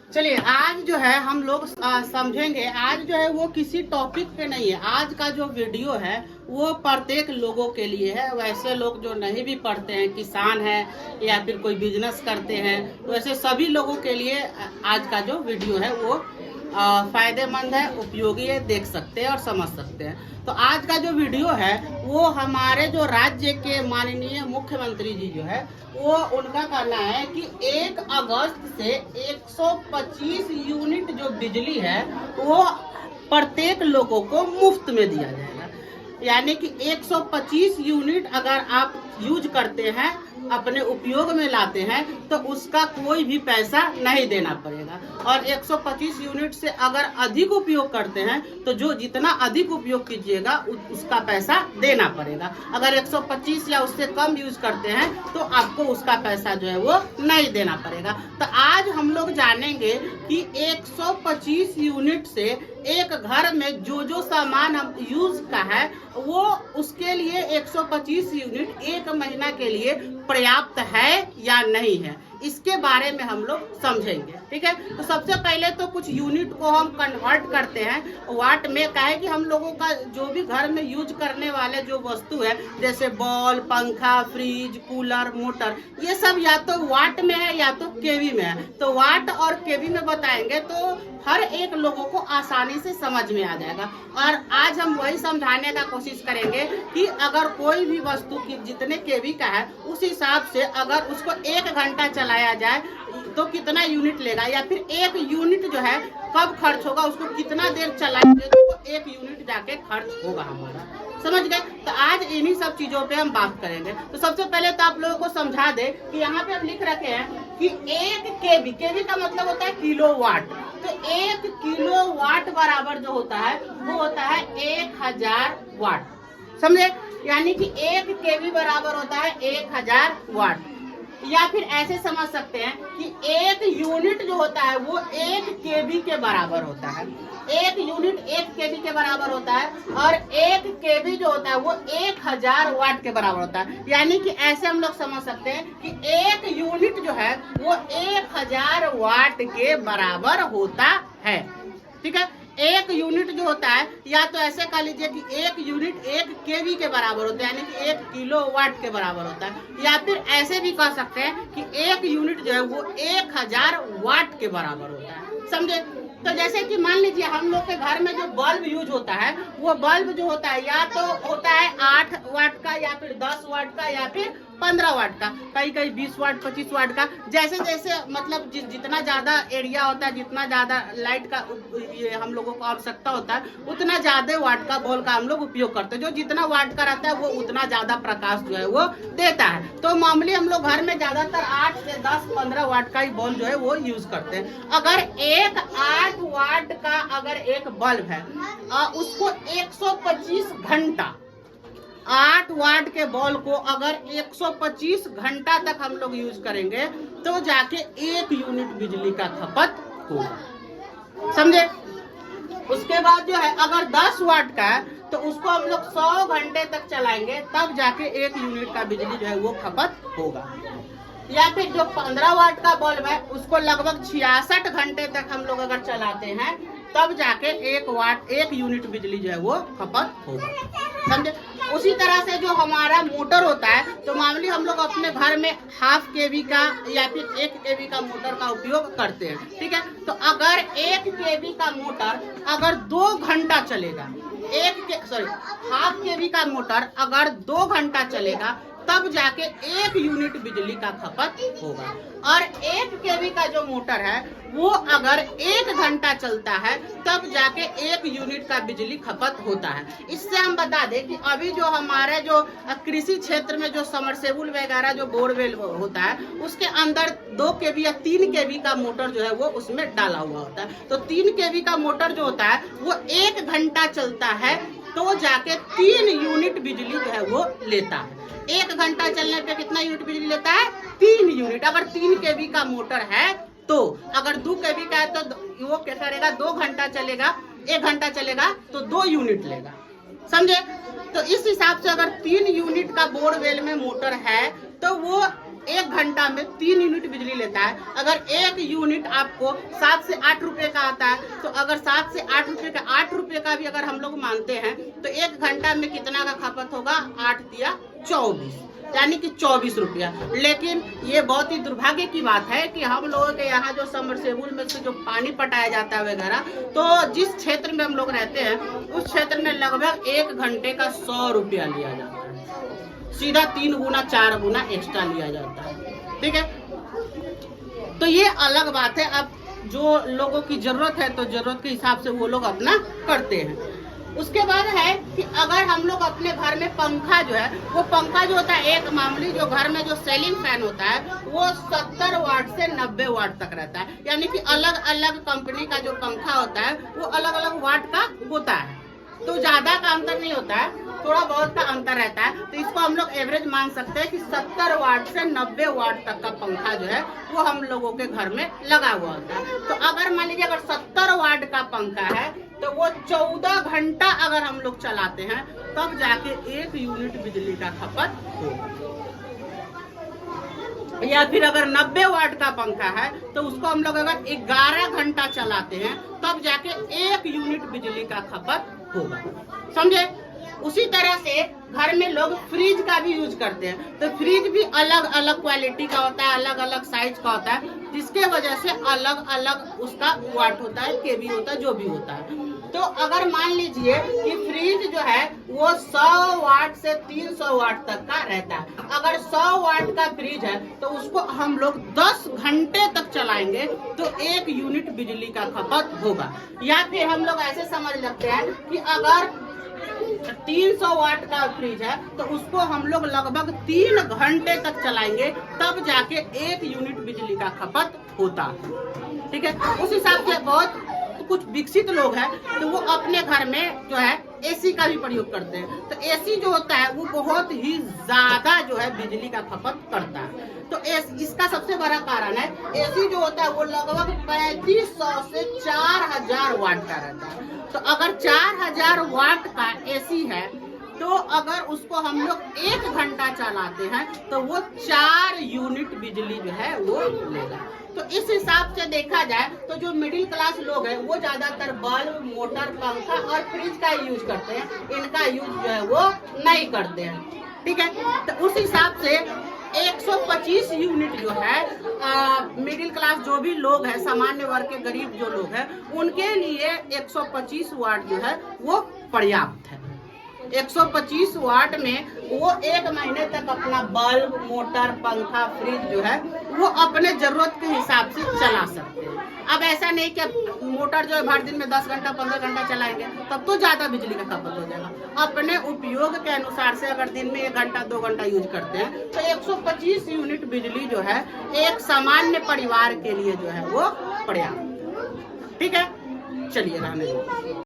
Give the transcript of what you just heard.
चलिए आज जो है हम लोग समझेंगे। आज जो है वो किसी टॉपिक पे नहीं है। आज का जो वीडियो है वो प्रत्येक लोगों के लिए है। वैसे लोग जो नहीं भी पढ़ते हैं, किसान है या फिर कोई बिजनेस करते हैं, वैसे सभी लोगों के लिए आज का जो वीडियो है वो फायदेमंद है, उपयोगी है, देख सकते हैं और समझ सकते हैं। तो आज का जो वीडियो है वो हमारे जो राज्य के माननीय मुख्यमंत्री जी जो है वो उनका कहना है कि 1 अगस्त से 125 यूनिट जो बिजली है वो प्रत्येक लोगों को मुफ्त में दिया जाएगा। यानी कि 125 यूनिट अगर आप यूज करते हैं, अपने उपयोग में लाते हैं, तो उसका कोई भी पैसा नहीं देना पड़ेगा। और 125 यूनिट से अगर अधिक उपयोग करते हैं तो जो जितना अधिक उपयोग कीजिएगा उसका पैसा देना पड़ेगा। अगर 125 या उससे कम यूज करते हैं तो आपको उसका पैसा जो है वो नहीं देना पड़ेगा। तो आज हम लोग जानेंगे कि 125 यूनिट से एक घर में जो सामान हम यूज का है वो उसके लिए 125 यूनिट एक महीना के लिए पर्याप्त है या नहीं है, इसके बारे में हम लोग समझेंगे। ठीक है, तो सबसे पहले तो कुछ यूनिट को हम कन्वर्ट करते हैं वाट में। क्या है कि हम लोगों का जो भी घर में यूज करने वाले जो वस्तु है, जैसे बॉल, पंखा, फ्रिज, कूलर, मोटर, ये सब या तो वाट में है या तो केवी में है। तो वाट और केवी में बताएंगे तो हर एक लोगों को आसानी से समझ में आ जाएगा। और आज हम वही समझाने का कोशिश करेंगे कि अगर कोई भी वस्तु की जितने केवी का है उस हिसाब से अगर उसको 1 घंटा चलाया जाए तो कितना यूनिट लेगा, या फिर 1 यूनिट जो है कब खर्च होगा, उसको कितना देर चलाएंगे तो 1 यूनिट जाके खर्च होगा हमारा। समझ गए? तो आज इन्हीं सब चीजों पे हम बात करेंगे। तो सबसे पहले तो आप लोगों को समझा दे कि यहाँ पे हम लिख रखे हैं कि 1 केवी, केवी का मतलब होता है किलोवाट। तो 1 किलोवाट बराबर जो होता है वो होता है 1000 वाट। समझे? यानी कि 1 केवी बराबर होता है 1000 वाट। या फिर ऐसे समझ सकते हैं कि 1 यूनिट जो होता है वो 1 केवी के बराबर होता है। 1 यूनिट 1 केवी के बराबर होता है और 1 केवी जो होता है वो 1000 वाट के बराबर होता है। यानी कि ऐसे हम लोग समझ सकते हैं कि 1 यूनिट जो है वो 1000 वाट के बराबर होता है। ठीक है, 1 यूनिट जो होता है, या तो ऐसे कह लीजिए कि 1 यूनिट 1 केवी के बराबर होता है, यानी कि 1 किलोवाट के बराबर होता है। या फिर ऐसे भी कह सकते हैं कि 1 यूनिट जो है वो 1000 वाट के बराबर होता है। समझे? तो जैसे कि मान लीजिए हम लोग के घर में जो बल्ब यूज होता है वो बल्ब जो होता है या तो होता है 8 वाट का, या फिर 10 वाट का, या फिर 15 वाट का, कहीं कहीं 20 वाट, 25 वाट का। जैसे जैसे मतलब जितना ज्यादा एरिया होता है, जितना ज्यादा लाइट का ये हम लोगों को आवश्यकता होता है, उतना ज्यादा वाट का बल्ब का हम लोग उपयोग करते हैं। जो जितना वाट का रहता है वो उतना ज्यादा प्रकाश जो है वो देता है। तो मामूली हम लोग घर में ज्यादातर 8 से 10, 15 वाट का ही बल्ब जो है वो यूज करते हैं। अगर एक 8 वाट का अगर एक बल्ब है उसको 125 घंटा, 8 वाट के बल्ब को अगर 125 घंटा तक हम लोग यूज करेंगे तो जाके 1 यूनिट बिजली का खपत होगा। समझे? उसके बाद जो है अगर 10 वाट का है तो उसको हम लोग 100 घंटे तक चलाएंगे तब जाके 1 यूनिट का बिजली जो है वो खपत होगा। या फिर जो 15 वाट का बल्ब है उसको लगभग 66 घंटे तक हम लोग अगर चलाते हैं तब जाके 1 यूनिट बिजली जो है वो खपत होगा। समझे? उसी तरह से जो हमारा मोटर होता है, तो मामूली हम लोग अपने घर में हाफ केवी का या फिर 1 केवी का मोटर का उपयोग करते हैं। ठीक है, तो अगर 1 केवी का मोटर अगर 2 घंटा चलेगा, हाफ केवी का मोटर अगर 2 घंटा चलेगा तब जाके 1 यूनिट बिजली का खपत होगा। और 1 केवी का जो मोटर है वो अगर 1 घंटा चलता है तब जाके 1 यूनिट का बिजली खपत होता है। इससे हम बता दें कि अभी जो हमारे जो कृषि क्षेत्र में जो समरसेबुल वगैरह जो बोरवेल होता है उसके अंदर 2 केवी या 3 केवी का मोटर जो है वो उसमें डाला हुआ होता है। तो 3 केवी का मोटर जो होता है वो 1 घंटा चलता है तो जाके 3 यूनिट बिजली जो है वो लेता है। 1 घंटा चलने पे कितना यूनिट बिजली लेता है? 3 यूनिट। अगर 3 केवी का मोटर है तो, अगर 2 केवी का है तो वो क्या करेगा, 2 घंटा चलेगा, 1 घंटा चलेगा तो 2 यूनिट लेगा। समझे? तो इस हिसाब से अगर 3 यूनिट का बोरवेल में मोटर है तो वो 1 घंटा में 3 यूनिट बिजली लेता है। अगर 1 यूनिट आपको 7 से 8 रुपए का आता है, तो अगर 7 से 8 रुपए का 8 रुपए का भी अगर हम लोग मानते हैं तो 1 घंटा में कितना का खपत होगा? 8 दिया 24, यानी कि 24 रुपया। लेकिन ये बहुत ही दुर्भाग्य की बात है कि हम लोगों के यहाँ जो सबमर्सिबल में से जो पानी पटाया जाता है वगैरह, तो जिस क्षेत्र में हम लोग रहते हैं उस क्षेत्र में लगभग 1 घंटे का 100 रुपया लिया जाता है। सीधा 3 गुना 4 गुना एक्स्ट्रा लिया जाता है। ठीक है, तो ये अलग बात है। अब जो लोगों की जरूरत है तो जरूरत के हिसाब से वो लोग अपना करते हैं। उसके बाद है कि अगर हम लोग अपने घर में पंखा जो है, वो पंखा जो होता है एक मामूली जो घर में जो सेलिंग फैन होता है वो 70 वाट से 90 वाट तक रहता है। यानी कि अलग अलग कंपनी का जो पंखा होता है वो अलग अलग वाट का होता है, तो ज्यादा का अंतर नहीं होता है, थोड़ा बहुत का अंतर रहता है। तो इसको हम लोग एवरेज मान सकते हैं कि 70 वाट से 90 वाट तक का पंखा जो है वो हम लोगों के घर में लगा हुआ होता है। तो अगर मान लीजिए अगर 70 वाट का पंखा है तो वो 14 घंटा अगर हम लोग चलाते हैं तब जाके 1 यूनिट बिजली का खपत हो। या फिर अगर 90 वाट का पंखा है तो उसको हम लोग अगर 11 घंटा चलाते हैं तब जाके 1 यूनिट बिजली का खपत होगा। समझे? उसी तरह से घर में लोग फ्रिज का भी यूज करते हैं, तो फ्रिज भी अलग अलग क्वालिटी का होता है, अलग अलग साइज का होता है, जिसके वजह से अलग अलग उसका वाट होता है, केवी होता है, जो भी होता है। तो अगर मान लीजिए कि फ्रिज जो है वो 100 वाट से 300 वाट तक का रहता है। अगर 100 वाट का फ्रिज है तो उसको हम लोग 10 घंटे तक चलाएंगे तो 1 यूनिट बिजली का खपत होगा। या फिर हम लोग ऐसे समझ सकते हैं कि अगर 300 वाट का फ्रिज है तो उसको हम लोग लगभग 3 घंटे तक चलाएंगे तब जाके 1 यूनिट बिजली का खपत होता है। ठीक है, उस हिसाब से बहुत कुछ विकसित लोग हैं तो वो अपने घर में जो है एसी का भी प्रयोग करते हैं। तो एसी जो होता है वो बहुत ही ज्यादा जो है बिजली का खपत करता है। तो इसका सबसे बड़ा कारण है एसी जो होता है वो लगभग 3500 से 4000 वाट का रहता है। तो अगर 4000 वाट का एसी है तो अगर उसको हम लोग 1 घंटा चलाते हैं तो वो 4 यूनिट बिजली जो है वो लेगा। तो इस हिसाब से देखा जाए तो जो मिडिल क्लास लोग हैं वो ज्यादातर बल्ब, मोटर, पंखा और फ्रिज का यूज करते हैं, इनका यूज जो है वो नहीं करते हैं। ठीक है, तो उस हिसाब से 125 यूनिट जो है मिडिल क्लास जो भी लोग हैं, सामान्य वर्ग के गरीब जो लोग हैं, उनके लिए 125 वाट जो है वो पर्याप्त है। 125 वाट में वो 1 महीने तक अपना बल्ब, मोटर, पंखा, फ्रिज जो है वो अपने जरूरत के हिसाब से चला सकते हैं। अब ऐसा नहीं कि मोटर जो है भर दिन में 10 घंटा 15 घंटा चलाएंगे तब तो ज्यादा बिजली का खपत हो जाएगा। अपने उपयोग के अनुसार से अगर दिन में 1 घंटा 2 घंटा यूज करते हैं तो 125 यूनिट बिजली जो है एक सामान्य परिवार के लिए जो है वो पर्याप्त। ठीक है, चलिए रहने दो।